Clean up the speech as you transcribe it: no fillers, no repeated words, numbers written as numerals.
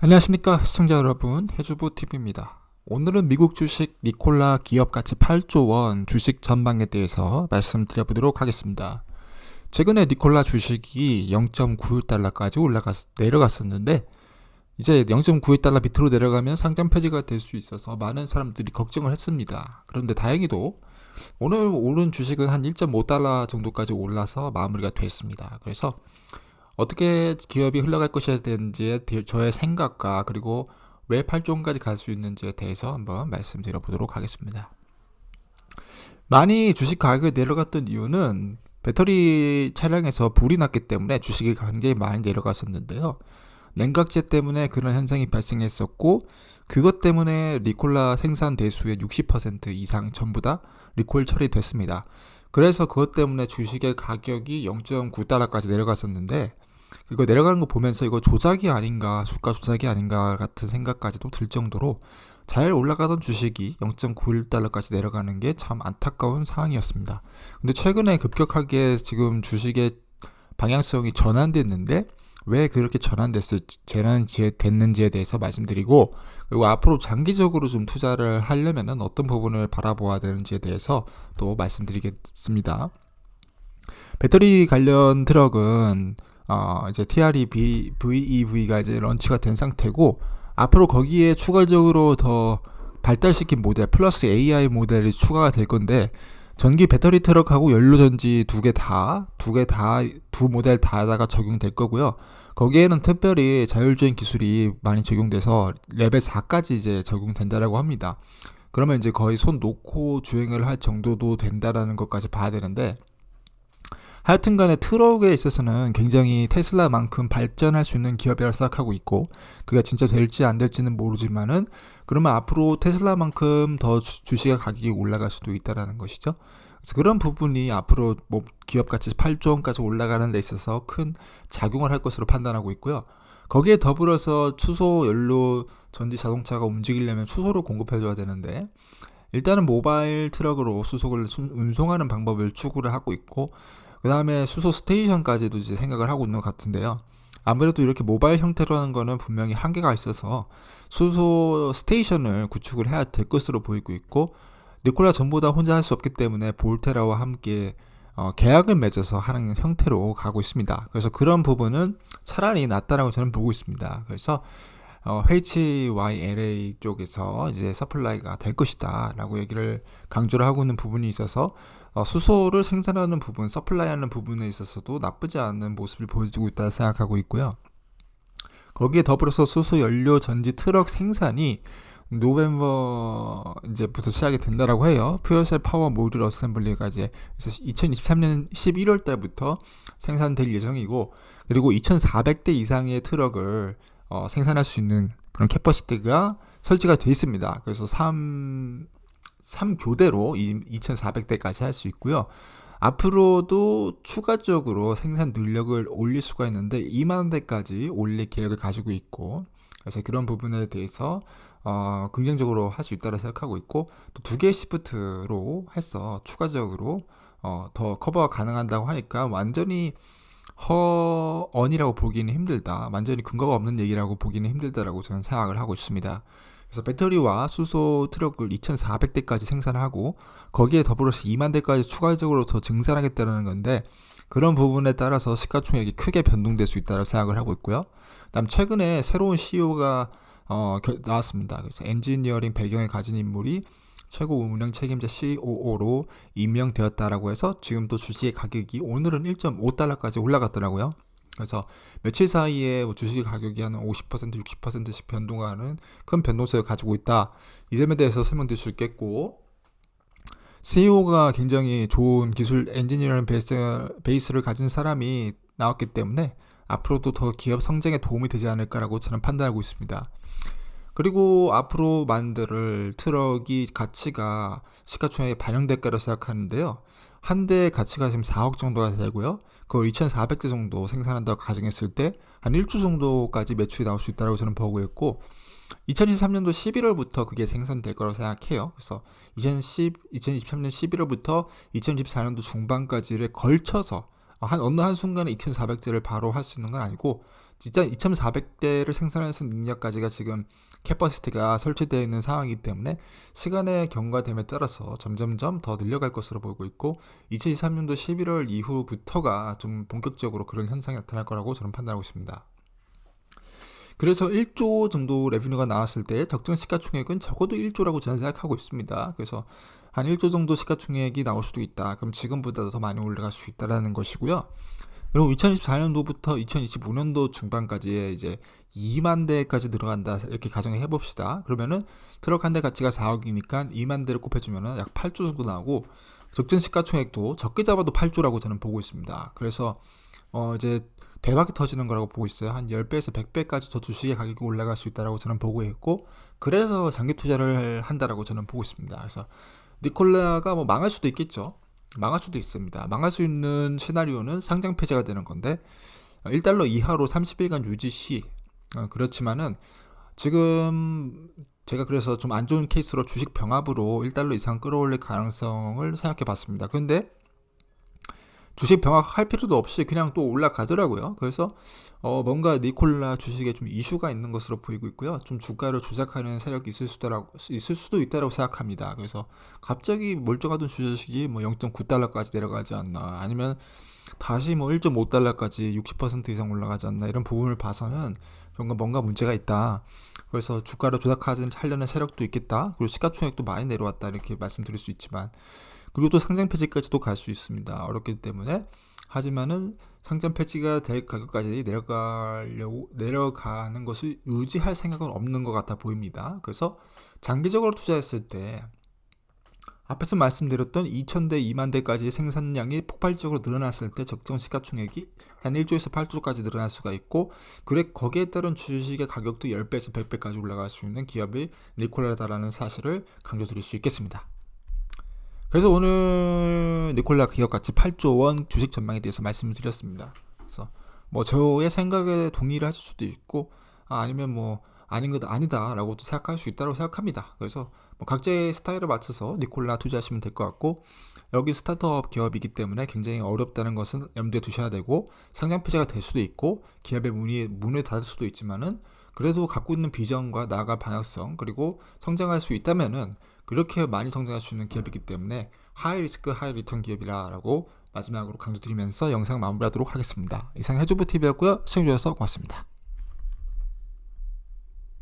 안녕하십니까 시청자 여러분, 해주부TV입니다. 오늘은 미국 주식 니콜라 기업가치 8조 원 주식 전망에 대해서 말씀드려보도록 하겠습니다. 최근에 니콜라 주식이 0.91달러까지 내려갔었는데 이제 0.91달러 밑으로 내려가면 상장 폐지가 될 수 있어서 많은 사람들이 걱정을 했습니다. 그런데 다행히도 오늘 오른 주식은 한 1.5달러 정도까지 올라서 마무리가 됐습니다. 그래서 어떻게 기업이 흘러갈 것이야 되는지에 저의 생각과 그리고 왜 8종까지 갈 수 있는지에 대해서 한번 말씀드려 보도록 하겠습니다. 많이 주식 가격이 내려갔던 이유는 배터리 차량에서 불이 났기 때문에 주식이 굉장히 많이 내려갔었는데요. 냉각제 때문에 그런 현상이 발생했었고, 그것 때문에 리콜라 생산 대수의 60% 이상 전부 다 리콜 처리됐습니다. 그래서 그것 때문에 주식의 가격이 0.9달러까지 내려갔었는데, 이거 내려가는 거 보면서 이거 조작이 아닌가, 주가 조작이 아닌가 같은 생각까지도 들 정도로 잘 올라가던 주식이 0.91달러까지 내려가는 게 참 안타까운 상황이었습니다. 근데 최근에 급격하게 지금 주식의 방향성이 전환됐는데 왜 그렇게 전환됐는지에 대해서 말씀드리고, 그리고 앞으로 장기적으로 좀 투자를 하려면 어떤 부분을 바라보아야 되는지에 대해서 또 말씀드리겠습니다. 배터리 관련 트럭은 이제 VEV가 이제 런치가 된 상태고, 앞으로 거기에 추가적으로 더 발달시킨 모델 플러스 AI 모델이 추가가 될 건데, 전기 배터리 트럭하고 연료전지 두 모델 다가 적용될 거고요. 거기에는 특별히 자율주행 기술이 많이 적용돼서 레벨 4까지 이제 적용된다라고 합니다. 그러면 이제 거의 손 놓고 주행을 할 정도도 된다라는 것까지 봐야 되는데, 하여튼 간에 트럭에 있어서는 굉장히 테슬라만큼 발전할 수 있는 기업이라고 생각하고 있고, 그게 진짜 될지 안 될지는 모르지만은 그러면 앞으로 테슬라만큼 더 주식의 가격이 올라갈 수도 있다라는 것이죠. 그래서 그런 부분이 앞으로 뭐 기업 가치 8조 원까지 올라가는 데 있어서 큰 작용을 할 것으로 판단하고 있고요. 거기에 더불어서 수소 연료 전지 자동차가 움직이려면 수소를 공급해줘야 되는데, 일단은 모바일 트럭으로 수소를 운송하는 방법을 추구를 하고 있고, 그 다음에 수소 스테이션까지도 이제 생각을 하고 있는 것 같은데요. 아무래도 이렇게 모바일 형태로 하는 거는 분명히 한계가 있어서 수소 스테이션을 구축을 해야 될 것으로 보이고 있고, 니콜라 전부 다 혼자 할 수 없기 때문에 볼테라와 함께 계약을 맺어서 하는 형태로 가고 있습니다. 그래서 그런 부분은 차라리 낫다라고 저는 보고 있습니다. 그래서 HYLA 쪽에서 이제 서플라이가 될 것이다 라고 얘기를 강조를 하고 있는 부분이 있어서 수소를 생산하는 부분, 서플라이하는 부분에 있어서도 나쁘지 않은 모습을 보여주고 있다 생각하고 있고요. 거기에 더불어서 수소 연료 전지 트럭 생산이 노벰버 이제부터 시작이 된다라고 해요. 퓨어셀 파워 모듈 어셈블리가 이제 2023년 11월 달부터 생산될 예정이고, 그리고 2,400대 이상의 트럭을 생산할 수 있는 그런 캐퍼시티가 설치가 되어 있습니다. 그래서 3교대로 2,400대까지 할 수 있고요. 앞으로도 추가적으로 생산 능력을 올릴 수가 있는데 2만 대까지 올릴 계획을 가지고 있고, 그래서 그런 부분에 대해서 긍정적으로 할 수 있다고 생각하고 있고, 또 두 개의 시프트로 해서 추가적으로 더 커버가 가능하다고 하니까 완전히 허언이라고 보기는 힘들다, 완전히 근거가 없는 얘기라고 보기는 힘들다라고 저는 생각을 하고 있습니다. 그래서 배터리와 수소 트럭을 2,400대까지 생산하고 거기에 더불어서 2만 대까지 추가적으로 더 증산하겠다는 건데, 그런 부분에 따라서 시가총액이 크게 변동될 수 있다고 생각을 하고 있고요. 그다음 최근에 새로운 CEO가 나왔습니다. 그래서 엔지니어링 배경을 가진 인물이 최고 운영 책임자 COO로 임명되었다라고 해서 지금 또 주식의 가격이 오늘은 1.5달러까지 올라갔더라고요. 그래서 며칠 사이에 주식 가격이 한 50%, 60%씩 변동하는 큰 변동성을 가지고 있다. 이 점에 대해서 설명드릴 수 있겠고, CEO가 굉장히 좋은 기술 엔지니어링 베이스를 가진 사람이 나왔기 때문에 앞으로도 더 기업 성장에 도움이 되지 않을까라고 저는 판단하고 있습니다. 그리고 앞으로 만들 트럭이 가치가 시가총액에 반영될 거라고 생각하는데요. 한 대의 가치가 지금 4억 정도가 되고요. 그걸 2,400대 정도 생산한다고 가정했을 때 한 1조 정도까지 매출이 나올 수 있다고 저는 보고 있고, 2023년도 11월부터 그게 생산될 거라고 생각해요. 그래서 2023년 11월부터 2024년도 중반까지를 걸쳐서 어느 한 순간에 2,400대를 바로 할 수 있는 건 아니고 진짜 2,400대를 생산할 수 있는 능력까지가 지금 캐퍼시티가 설치되어 있는 상황이기 때문에 시간의 경과됨에 따라서 점점점 더 늘려갈 것으로 보이고 있고 2023년도 11월 이후부터가 좀 본격적으로 그런 현상이 나타날 거라고 저는 판단하고 있습니다. 그래서 1조 정도 레비뉴가 나왔을 때 적정 시가총액은 적어도 1조라고 저는 생각하고 있습니다. 그래서 한 1조 정도 시가총액이 나올 수도 있다. 그럼 지금보다 더 많이 올라갈 수 있다라는 것이고요. 그리고 2024년도부터 2025년도 중반까지에 이제 2만 대까지 늘어간다 이렇게 가정을 해봅시다. 그러면은 트럭 한 대 가치가 4억이니까 2만 대를 곱해주면은 약 8조 정도 나오고 적정 시가총액도 적게 잡아도 8조라고 저는 보고 있습니다. 그래서 이제 대박이 터지는 거라고 보고 있어요. 한 10배에서 100배까지 더 주식의 가격이 올라갈 수 있다라고 저는 보고 있고 그래서 장기 투자를 한다라고 저는 보고 있습니다. 그래서 니콜라가 뭐 망할 수도 있겠죠. 망할 수도 있습니다. 망할 수 있는 시나리오는 상장 폐지가 되는 건데 1달러 이하로 30일간 유지 시 그렇지만은 지금 제가 그래서 좀 안 좋은 케이스로 주식 병합으로 1달러 이상 끌어올릴 가능성을 생각해 봤습니다. 근데 주식 병합할 필요도 없이 그냥 또 올라가더라고요. 그래서 뭔가 니콜라 주식에 좀 이슈가 있는 것으로 보이고 있고요. 좀 주가를 조작하는 세력이 있을 수도 있다고 생각합니다. 그래서 갑자기 멀쩡하던 주식이 뭐 0.9달러까지 내려가지 않나, 아니면 다시 뭐 1.5달러까지 60% 이상 올라가지 않나, 이런 부분을 봐서는 뭔가 문제가 있다. 그래서 주가를 조작하려는 세력도 있겠다. 그리고 시가총액도 많이 내려왔다, 이렇게 말씀드릴 수 있지만, 그리고 또 상장 폐지까지도 갈 수 있습니다. 어렵기 때문에. 하지만은 상장 폐지가 될 가격까지 내려가는 것을 유지할 생각은 없는 것 같아 보입니다. 그래서 장기적으로 투자했을 때 앞에서 말씀드렸던 2,000대, 2만 대까지 생산량이 폭발적으로 늘어났을 때 적정 시가총액이 한 1조에서 8조까지 늘어날 수가 있고, 거기에 따른 주식의 가격도 10배에서 100배까지 올라갈 수 있는 기업이 니콜라다라는 사실을 강조드릴 수 있겠습니다. 그래서 오늘 니콜라 기업가치 8조 원 주식 전망에 대해서 말씀을 드렸습니다. 그래서 뭐 저의 생각에 동의를 하실 수도 있고, 아니면 뭐 아닌 것 아니다라고 또 생각할 수 있다고 생각합니다. 그래서 뭐 각자의 스타일에 맞춰서 니콜라 투자하시면 될 것 같고, 여기 스타트업 기업이기 때문에 굉장히 어렵다는 것은 염두에 두셔야 되고, 상장 폐지가 될 수도 있고 기업의 문을 닫을 수도 있지만은 그래도 갖고 있는 비전과 나아갈 방향성, 그리고 성장할 수 있다면은 그렇게 많이 성장할 수 있는 기업이기 때문에 하이 리스크 하이 리턴 기업이라고 마지막으로 강조드리면서 영상 마무리하도록 하겠습니다. 이상 해주부 TV였고요. 시청해주셔서 고맙습니다.